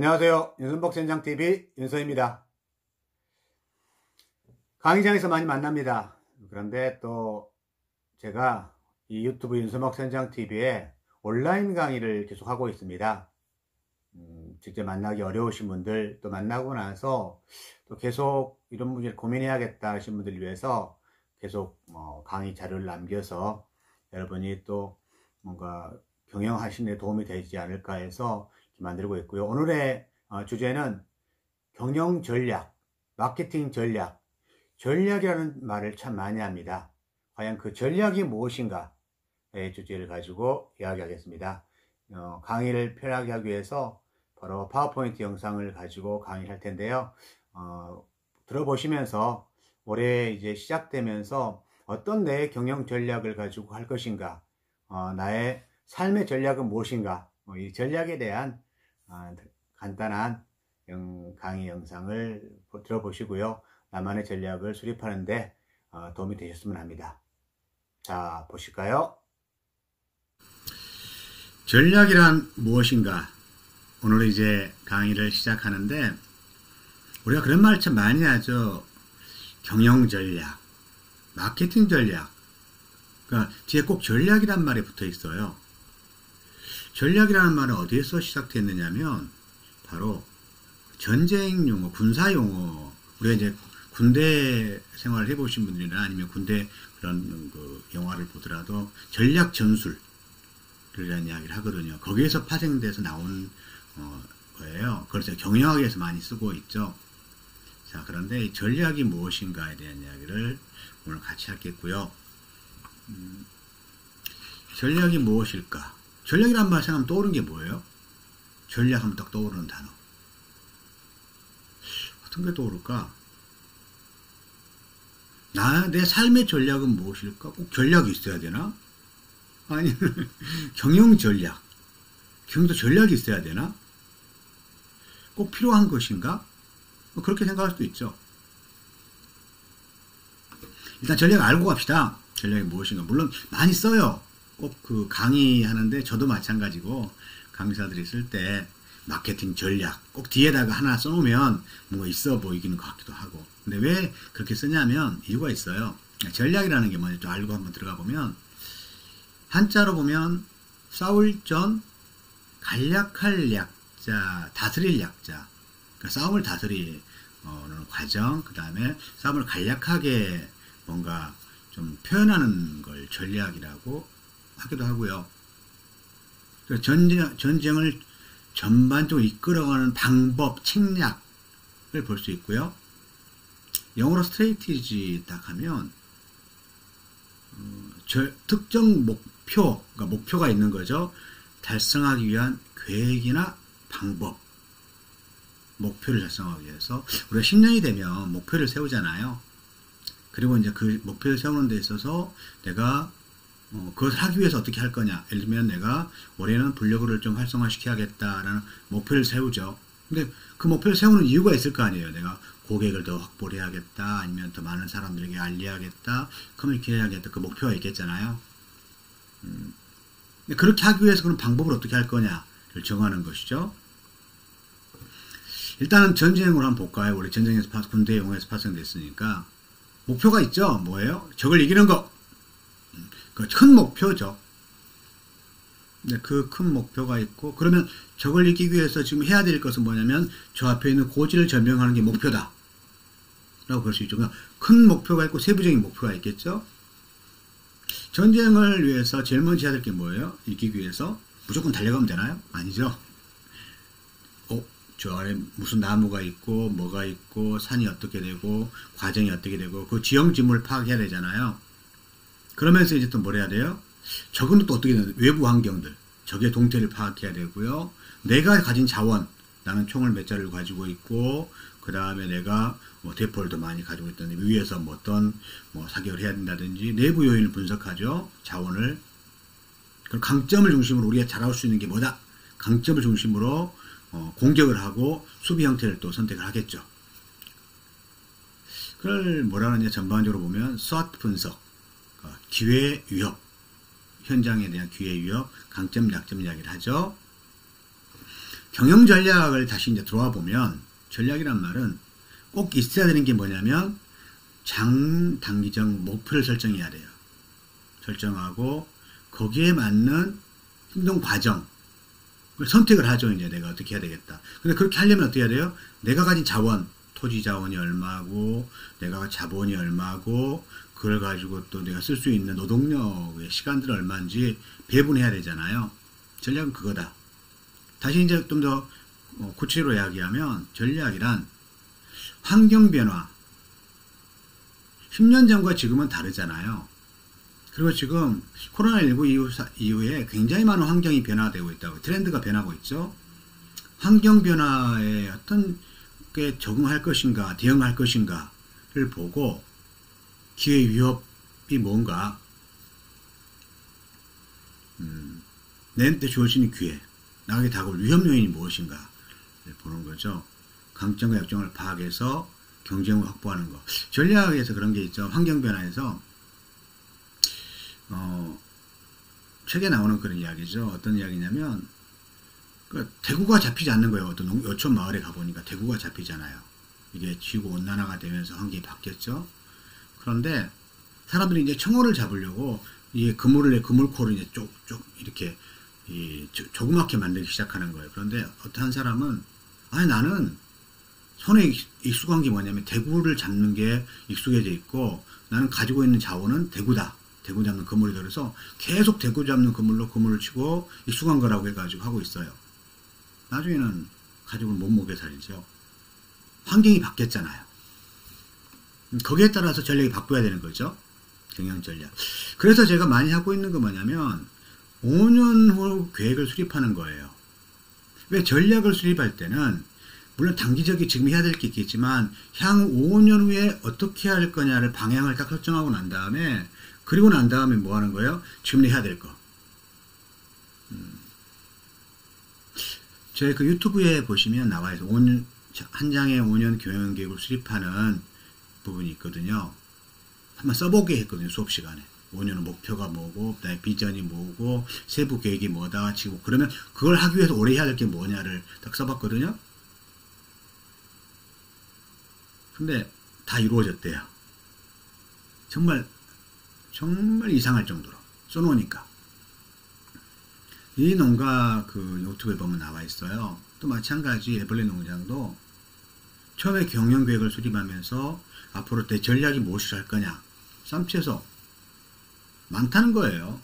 안녕하세요. 윤선복 센장TV 윤서입니다. 강의장에서 많이 만납니다. 그런데 또 제가 이 유튜브 윤선복 센장TV에 온라인 강의를 계속하고 있습니다. 직접 만나기 어려우신 분들, 또 만나고 나서 또 계속 이런 문제를 고민해야겠다 하신 분들을 위해서 계속 강의 자료를 남겨서 여러분이 또 뭔가 경영하시는 데 도움이 되지 않을까 해서 만들고 있고요. 오늘의 주제는 경영 전략, 마케팅 전략, 전략이라는 말을 참 많이 합니다. 과연 그 전략이 무엇인가의 주제를 가지고 이야기하겠습니다. 강의를 편하게 하기 위해서 바로 파워포인트 영상을 가지고 강의를 할 텐데요. 들어보시면서 올해 이제 시작되면서 어떤 내 경영 전략을 가지고 할 것인가, 나의 삶의 전략은 무엇인가, 이 전략에 대한 간단한 강의 영상을 들어보시고요. 나만의 전략을 수립하는데 도움이 되셨으면 합니다. 자, 보실까요? 전략이란 무엇인가? 오늘 이제 강의를 시작하는데 우리가 그런 말을 참 많이 하죠. 경영 전략, 마케팅 전략. 그러니까 뒤에 꼭 전략이란 말이 붙어 있어요. 전략이라는 말은 어디에서 시작됐느냐면 바로 전쟁 용어, 군사 용어. 우리가 이제 군대 생활을 해보신 분들이나 아니면 군대 그런 그 영화를 보더라도 전략 전술이라는 이야기를 하거든요. 거기에서 파생돼서 나온 거예요. 그래서 경영학에서 많이 쓰고 있죠. 자, 그런데 이 전략이 무엇인가에 대한 이야기를 오늘 같이 하겠고요. 전략이 무엇일까? 전략이란 말 생각하면 떠오르는 게 뭐예요? 전략하면 딱 떠오르는 단어. 어떤 게 떠오를까? 내 삶의 전략은 무엇일까? 꼭 전략이 있어야 되나? 아니, 경영 전략. 경영도 전략이 있어야 되나? 꼭 필요한 것인가? 그렇게 생각할 수도 있죠. 일단 전략 알고 갑시다. 전략이 무엇인가. 물론 많이 써요. 꼭 그 강의하는데 저도 마찬가지고 강사들이 쓸 때 마케팅 전략 꼭 뒤에다가 하나 써놓으면 뭔가 있어 보이기는 것 같기도 하고. 근데 왜 그렇게 쓰냐면 이유가 있어요. 전략이라는 게 뭔지 좀 알고 한번 들어가 보면 한자로 보면 싸울 전 간략할 약자, 다스릴 약자. 그러니까 싸움을 다스리는 과정, 그 다음에 싸움을 간략하게 뭔가 좀 표현하는 걸 전략이라고 하기도 하고요. 전쟁을 전반적으로 이끌어가는 방법, 책략을 볼 수 있고요. 영어로 스트레이티지 딱 하면 특정 목표, 그러니까 목표가 있는 거죠. 달성하기 위한 계획이나 방법, 목표를 달성하기 위해서 우리가 10년이 되면 목표를 세우잖아요. 그리고 이제 그 목표를 세우는 데 있어서 내가 그것을 하기 위해서 어떻게 할 거냐. 예를 들면 내가 올해는 블로그를 좀 활성화시켜야겠다라는 목표를 세우죠. 근데 그 목표를 세우는 이유가 있을 거 아니에요. 내가 고객을 더 확보를 해야겠다. 아니면 더 많은 사람들에게 알려야겠다. 커뮤니케이션 해야겠다. 그 목표가 있겠잖아요. 그렇게 하기 위해서 그런 방법을 어떻게 할 거냐를 정하는 것이죠. 일단은 전쟁으로 한번 볼까요? 우리 전쟁에서 군대 용어에서 파생됐으니까 목표가 있죠. 뭐예요? 적을 이기는 거. 그 큰 목표죠. 네, 그 큰 목표가 있고 그러면 적을 이기기 위해서 지금 해야 될 것은 뭐냐면 저 앞에 있는 고지를 점령하는 게 목표다 라고 볼 수 있죠. 그러니까 큰 목표가 있고 세부적인 목표가 있겠죠. 전쟁을 위해서 제일 먼저 해야 될 게 뭐예요? 이기기 위해서 무조건 달려가면 되나요? 아니죠. 저 아래 무슨 나무가 있고 뭐가 있고 산이 어떻게 되고 과정이 어떻게 되고 그 지형지물을 파악해야 되잖아요. 그러면서 이제 또 뭘 해야 돼요? 적은 또 어떻게 되나? 외부 환경들, 적의 동태를 파악해야 되고요. 내가 가진 자원, 나는 총을 몇 자를 가지고 있고, 그 다음에 내가 뭐 대포를 더 많이 가지고 있다든지 위에서 뭐 어떤 뭐 사격을 해야 된다든지 내부 요인을 분석하죠. 자원을. 그리고 강점을 중심으로 우리가 잘할 수 있는 게 뭐다? 강점을 중심으로 공격을 하고 수비 형태를 또 선택을 하겠죠. 그걸 뭐라 하느냐 전반적으로 보면 SWOT 분석. 기회 위협, 현장에 대한 기회 위협, 강점, 약점 이야기를 하죠. 경영 전략을 다시 이제 들어와 보면 전략이란 말은 꼭 있어야 되는 게 뭐냐면 장단기적 목표를 설정해야 돼요. 설정하고 거기에 맞는 행동 과정 선택을 하죠. 이제 내가 어떻게 해야 되겠다. 근데 그렇게 하려면 어떻게 해야 돼요? 내가 가진 자원, 토지 자원이 얼마고, 내가 자본이 얼마고, 그걸 가지고 또 내가 쓸 수 있는 노동력의 시간들 얼마인지 배분해야 되잖아요. 전략은 그거다. 다시 이제 좀 더 구체적으로 이야기하면 전략이란 환경 변화. 10년 전과 지금은 다르잖아요. 그리고 지금 코로나19 이후에 굉장히 많은 환경이 변화되고 있다고, 트렌드가 변하고 있죠. 환경 변화에 어떤 게 적응할 것인가, 대응할 것인가를 보고 기회 위협이 뭔가, 내한테 주어지는 기회, 나에게 다가올 위험 요인이 무엇인가를 보는 거죠. 강점과 약점을 파악해서 경쟁을 확보하는 거. 전략에서 그런 게 있죠. 환경 변화에서 책에 나오는 그런 이야기죠. 어떤 이야기냐면 대구가 잡히지 않는 거예요. 어떤 어촌 마을에 가보니까 대구가 잡히잖아요. 이게 지구 온난화가 되면서 환경이 바뀌었죠. 그런데 사람들이 이제 청어를 잡으려고 이 그물코를 이제 쪽쪽 이렇게 조그맣게 만들기 시작하는 거예요. 그런데 어떤 사람은 아니 나는 손에 익숙한 게 뭐냐면 대구를 잡는 게 익숙해져 있고 나는 가지고 있는 자원은 대구다. 대구 잡는 그물이 들어서 계속 대구 잡는 그물로 그물을 치고 익숙한 거라고 해가지고 하고 있어요. 나중에는 가족을 못 먹게 살죠. 환경이 바뀌었잖아요. 거기에 따라서 전략이 바꿔야 되는 거죠. 경영 전략. 그래서 제가 많이 하고 있는 거 뭐냐면 5년 후 계획을 수립하는 거예요. 왜 전략을 수립할 때는 물론 단기적이 지금 해야 될 게 있겠지만 향후 5년 후에 어떻게 할 거냐를 방향을 딱 설정하고 난 다음에 그리고 난 다음에 뭐 하는 거예요? 지금 해야 될 거. 저희 그 유튜브에 보시면 나와 있어요. 한 장의 5년 경영 계획을 수립하는 부분이 있거든요. 한번 써보게 했거든요. 수업 시간에. 5년의 목표가 뭐고, 그다음에 비전이 뭐고, 세부 계획이 뭐다, 지금 그러면 그걸 하기 위해서 올해 해야 될 게 뭐냐를 딱 써봤거든요. 근데 다 이루어졌대요. 정말 이상할 정도로 써놓으니까. 이 농가 그 유튜브에 보면 나와 있어요. 또 마찬가지 애벌레 농장도 처음에 경영 계획을 수립하면서 앞으로 내 전략이 무엇을 할 거냐 쌈치에서 많다는 거예요.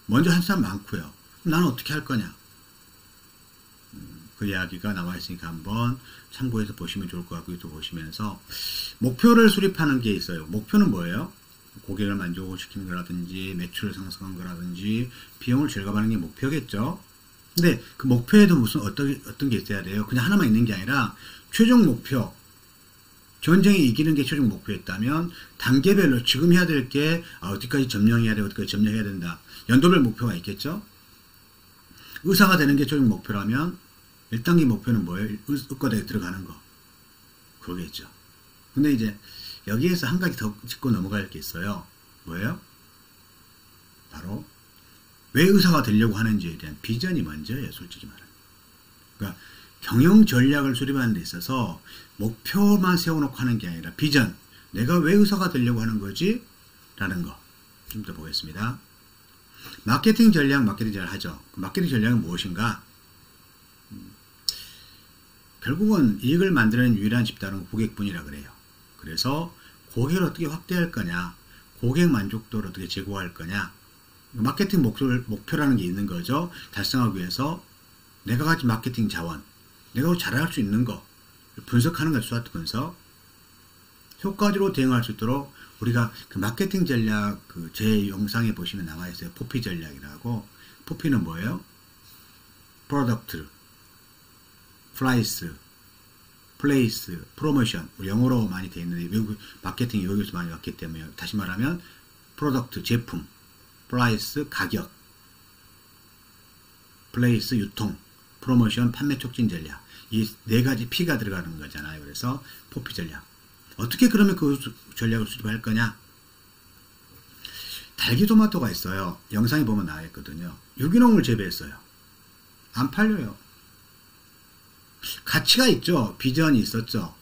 먼저 한 사람 많고요. 나는 어떻게 할 거냐. 그 이야기가 나와 있으니까 한번 참고해서 보시면 좋을 것 같고 유튜브 보시면서 목표를 수립하는 게 있어요. 목표는 뭐예요? 고객을 만족시키는 거라든지 매출을 상승한 거라든지 비용을 절감하는 게 목표겠죠. 근데 그 목표에도 무슨 어떤 게 있어야 돼요. 그냥 하나만 있는 게 아니라 최종 목표, 전쟁에 이기는 게 최종 목표였다면 단계별로 지금 해야 될 게 어디까지 점령해야 돼, 어디까지 점령해야 된다. 연도별 목표가 있겠죠. 의사가 되는 게 최종 목표라면 1단계 목표는 뭐예요? 의과대에 들어가는 거. 그거겠죠. 근데 이제 여기에서 한 가지 더 짚고 넘어갈 게 있어요. 뭐예요? 바로 왜 의사가 되려고 하는지에 대한 비전이 먼저예요. 솔직히 말하면. 그러니까 경영 전략을 수립하는 데 있어서 목표만 세워놓고 하는 게 아니라 비전. 내가 왜 의사가 되려고 하는 거지? 라는 거. 좀 더 보겠습니다. 마케팅 전략을 하죠. 마케팅 전략은 무엇인가? 결국은 이익을 만드는 유일한 집단은 고객분이라 그래요. 그래서 고객을 어떻게 확대할 거냐, 고객 만족도를 어떻게 제고할 거냐, 마케팅 목표라는 게 있는 거죠. 달성하기 위해서 내가 가진 마케팅 자원, 내가 잘할 수 있는 거 분석하는 거, 스와트 분석, 효과적으로 대응할 수 있도록 우리가 그 마케팅 전략 제 영상에 보시면 나와 있어요. 포피 전략이라고. 포피는 뭐예요? 프로덕트, 프라이스, 플레이스, 프로모션, 영어로 많이 되어 있는데 외국 마케팅이 외국에서 많이 왔기 때문에 다시 말하면 프로덕트, 제품, 프라이스, 가격, 플레이스, 유통, 프로모션, 판매 촉진 전략. 이 네 가지 P가 들어가는 거잖아요. 그래서 포피 전략. 어떻게 그러면 그 전략을 수립할 거냐? 달기토마토가 있어요. 영상에 보면 나와 있거든요. 유기농을 재배했어요. 안 팔려요. 가치가 있죠. 비전이 있었죠.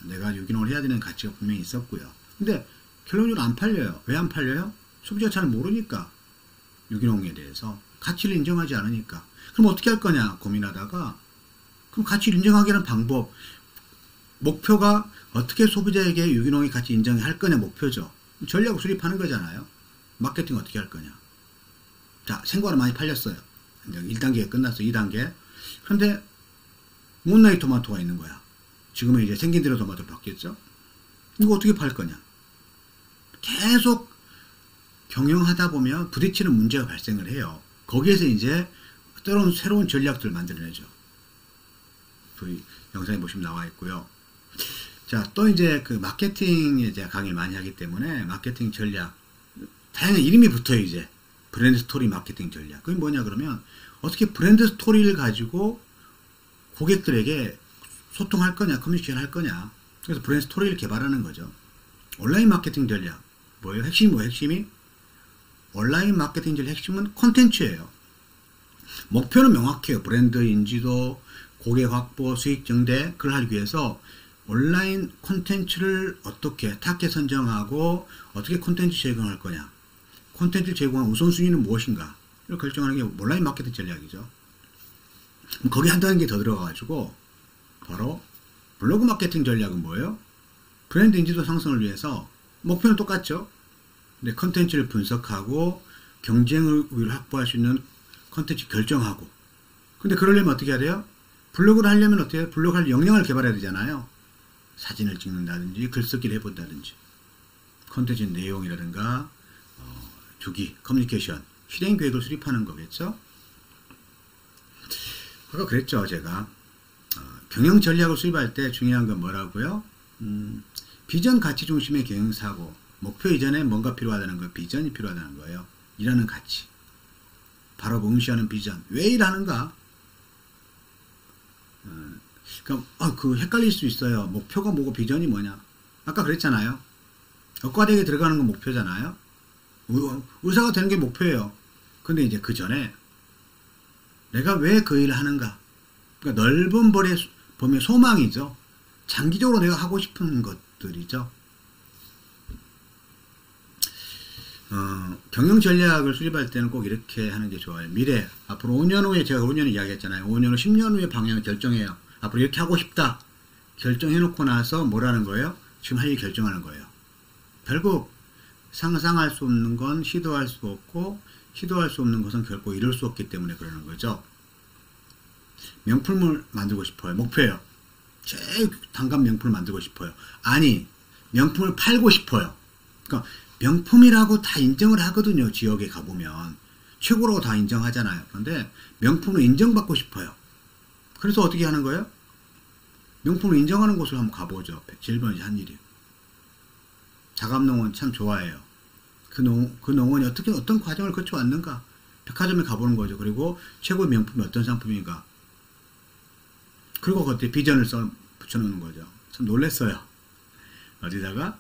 내가 유기농을 해야 되는 가치가 분명히 있었고요. 근데 결론적으로 안 팔려요. 왜 안 팔려요? 소비자가 잘 모르니까. 유기농에 대해서 가치를 인정하지 않으니까. 그럼 어떻게 할 거냐 고민하다가, 그럼 가치를 인정하게 하는 방법, 목표가 어떻게 소비자에게 유기농의 가치 인정할 거냐 목표죠. 전략을 수립하는 거잖아요. 마케팅 어떻게 할 거냐. 자, 생과는 많이 팔렸어요. 1단계가 끝났어. 2단계. 그런데 문나이 토마토가 있는 거야. 지금은 이제 생긴 대로 토마토로 바뀌었죠. 이거 어떻게 팔 거냐. 계속 경영하다 보면 부딪히는 문제가 발생을 해요. 거기에서 이제 때로는 새로운 전략들을 만들어내죠. 저희 영상에 보시면 나와 있고요. 자, 또 이제 그 마케팅에 제가 강의를 많이 하기 때문에 마케팅 전략, 다양한 이름이 붙어요. 이제 브랜드 스토리 마케팅 전략. 그게 뭐냐 그러면 어떻게 브랜드 스토리를 가지고 고객들에게 소통할 거냐, 커뮤니케이션 할 거냐. 그래서 브랜드 스토리를 개발하는 거죠. 온라인 마케팅 전략 뭐예요? 핵심이 뭐예요? 핵심이 온라인 마케팅 전략 핵심은 콘텐츠예요. 목표는 명확해요. 브랜드 인지도, 고객 확보, 수익 증대. 그걸 하기 위해서 온라인 콘텐츠를 어떻게 타겟 선정하고 어떻게 콘텐츠 제공할 거냐, 콘텐츠를 제공한 우선순위는 무엇인가 이걸 결정하는 게 온라인 마케팅 전략이죠. 거기 한 단계 더 들어가가지고 바로 블로그 마케팅 전략은 뭐예요? 브랜드 인지도 상승을 위해서 목표는 똑같죠. 근데 콘텐츠를 분석하고 경쟁을 확보할 수 있는 콘텐츠 결정하고. 근데 그러려면 어떻게 해야 돼요? 블로그를 하려면 어떻게 해요? 블로그 할 역량을 개발해야 되잖아요. 사진을 찍는다든지 글쓰기를 해본다든지 콘텐츠 내용이라든가 주기, 커뮤니케이션, 실행 계획을 수립하는 거겠죠. 아까 그랬죠. 제가 경영 전략을 수립할 때 중요한 건 뭐라고요? 비전 가치 중심의 경영사고, 목표 이전에 뭔가 필요하다는 거, 비전이 필요하다는 거예요. 일하는 가치, 바로 응시하는 비전. 왜 일하는가? 그러니까 그 헷갈릴 수 있어요. 목표가 뭐고 비전이 뭐냐. 아까 그랬잖아요. 의과대학에 들어가는 건 목표잖아요. 의사가 되는 게 목표예요. 근데 이제 그 전에 내가 왜 그 일을 하는가. 그러니까 넓은 범위의 소망이죠. 장기적으로 내가 하고 싶은 것들이죠. 경영 전략을 수립할 때는 꼭 이렇게 하는 게 좋아요. 미래, 앞으로 5년 후에, 제가 5년을 이야기했잖아요. 5년 후, 10년 후의 방향을 결정해요. 앞으로 이렇게 하고 싶다. 결정해놓고 나서 뭐라는 거예요? 지금 할 일 결정하는 거예요. 결국 상상할 수 없는 건 시도할 수 없고, 시도할 수 없는 것은 결코 이룰 수 없기 때문에 그러는 거죠. 명품을 만들고 싶어요. 목표예요. 제일 단감 명품을 만들고 싶어요. 아니, 명품을 팔고 싶어요. 그러니까 명품이라고 다 인정을 하거든요. 지역에 가보면 최고라고 다 인정하잖아요. 그런데 명품을 인정받고 싶어요. 그래서 어떻게 하는 거예요? 명품을 인정하는 곳을 한번 가보죠. 제일 먼저 한 일이에요. 자갑농원 참 좋아해요. 그 농원이 어떤 과정을 거쳐왔는가. 백화점에 가보는 거죠. 그리고 최고의 명품이 어떤 상품인가. 그리고 그때 비전을 붙여놓는 거죠. 참 놀랬어요. 어디다가?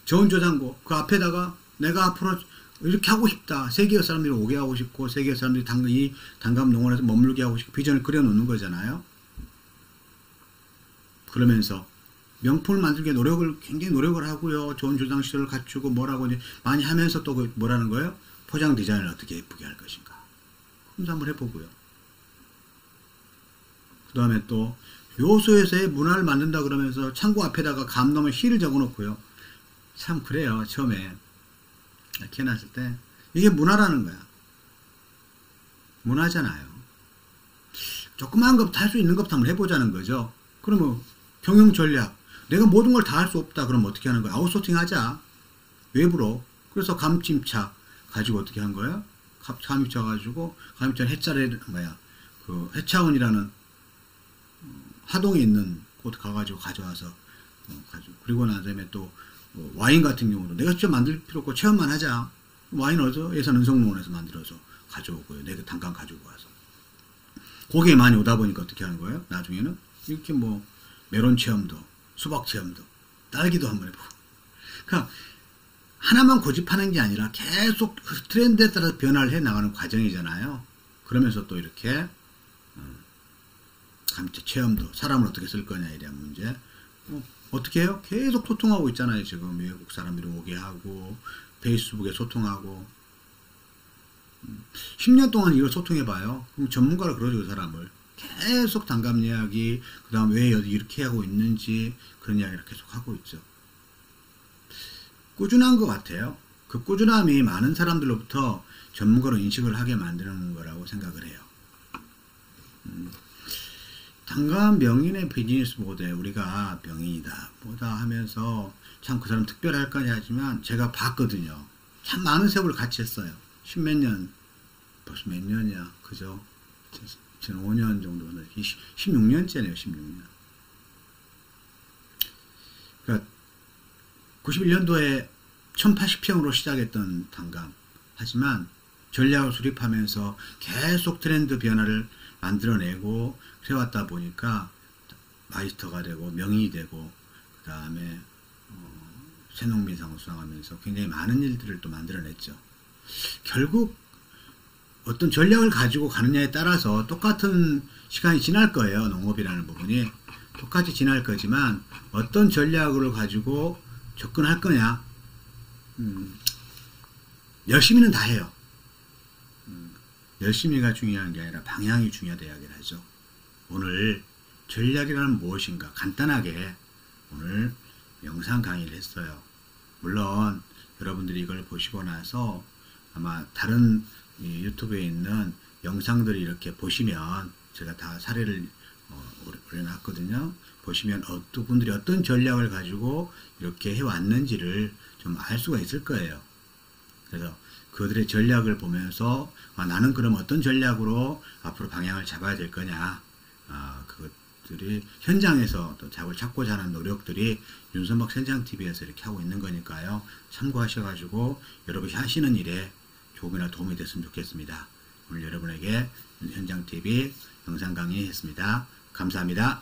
좋은 저장고, 그 앞에다가 내가 앞으로 이렇게 하고 싶다. 세계의 사람들이 오게 하고 싶고, 세계의 사람들이 이 단감 농원에서 머물게 하고 싶고, 비전을 그려놓는 거잖아요. 그러면서 명품을 만들기 위해 굉장히 노력을 하고요. 좋은 저장시설을 갖추고 뭐라고 이제 많이 하면서 또 뭐라는 거예요? 포장 디자인을 어떻게 예쁘게 할 것인가. 그럼 한번 해보고요. 그 다음에 또 요소에서의 문화를 만든다 그러면서 창고 앞에다가 감놈의 시를 적어놓고요. 참 그래요. 처음에 이렇게 해놨을 때 이게 문화라는 거야. 문화잖아요. 조그마한 것부터 할 수 있는 것부터 한번 해보자는 거죠. 그러면 경영 전략, 내가 모든 걸 다 할 수 없다. 그럼 어떻게 하는 거야? 아웃소싱 하자. 외부로. 그래서 감침차 가지고 어떻게 한 거예요? 감침차 가지고, 감침차 해차를 그 해차원이라는 하동에 있는 곳 가가지고 가져와서 가지고. 그리고 나중에 또 와인 같은 경우도 내가 직접 만들 필요 없고 체험만 하자. 와인 어디서? 예산 은성농원에서 만들어서 가져오고요. 내가 단감 가지고 와서. 고객이 많이 오다 보니까 어떻게 하는 거예요? 나중에는 이렇게 뭐 메론 체험도, 수박 체험도, 딸기도 한번 해보고. 그러니까 하나만 고집하는 게 아니라 계속 그 트렌드에 따라서 변화를 해 나가는 과정이잖아요. 그러면서 또 이렇게 체험도, 사람을 어떻게 쓸 거냐에 대한 문제. 어떻게 해요? 계속 소통하고 있잖아요. 지금 외국 사람들이 오게 하고 페이스북에 소통하고 10년 동안 이걸 소통해봐요. 그럼 전문가로 그러죠. 그 사람을 계속 단감 이야기, 그 다음 왜 이렇게 하고 있는지 그런 이야기를 계속 하고 있죠. 꾸준한 것 같아요. 그 꾸준함이 많은 사람들로부터 전문가로 인식을 하게 만드는 거라고 생각을 해요. 단감 명인의 비즈니스 모델, 우리가 명인이다 뭐다 하면서 참 그 사람 특별할 거냐 하지만 제가 봤거든요. 참 많은 세월을 같이 했어요. 십몇 년, 벌써 몇 년이야, 그죠? 저는 5년 정도, 16년째네요, 16년. 그러니까 91년도에 1080평으로 시작했던 단감. 하지만 전략을 수립하면서 계속 트렌드 변화를 만들어내고 그래왔다 보니까 마이스터가 되고 명인이 되고 그 다음에 새농민상을 수상하면서 굉장히 많은 일들을 또 만들어냈죠. 결국 어떤 전략을 가지고 가느냐에 따라서 똑같은 시간이 지날 거예요. 농업이라는 부분이 똑같이 지날 거지만 어떤 전략을 가지고 접근할 거냐, 열심히는 다 해요. 열심히가 중요한 게 아니라 방향이 중요하다 이야기를 하죠. 오늘 전략이란 무엇인가 간단하게 오늘 영상 강의를 했어요. 물론 여러분들이 이걸 보시고 나서 아마 다른 유튜브에 있는 영상들을 이렇게 보시면 제가 다 사례를 올려놨거든요. 보시면 어떤 분들이 어떤 전략을 가지고 이렇게 해왔는지를 좀 알 수가 있을 거예요. 그래서 그들의 전략을 보면서 나는 그럼 어떤 전략으로 앞으로 방향을 잡아야 될 거냐, 그것들이 현장에서 또 답을 찾고자 하는 노력들이 윤선박 현장TV에서 이렇게 하고 있는 거니까요. 참고하셔가지고 여러분이 하시는 일에 조금이나 도움이 됐으면 좋겠습니다. 오늘 여러분에게 현장TV 영상 강의 했습니다. 감사합니다.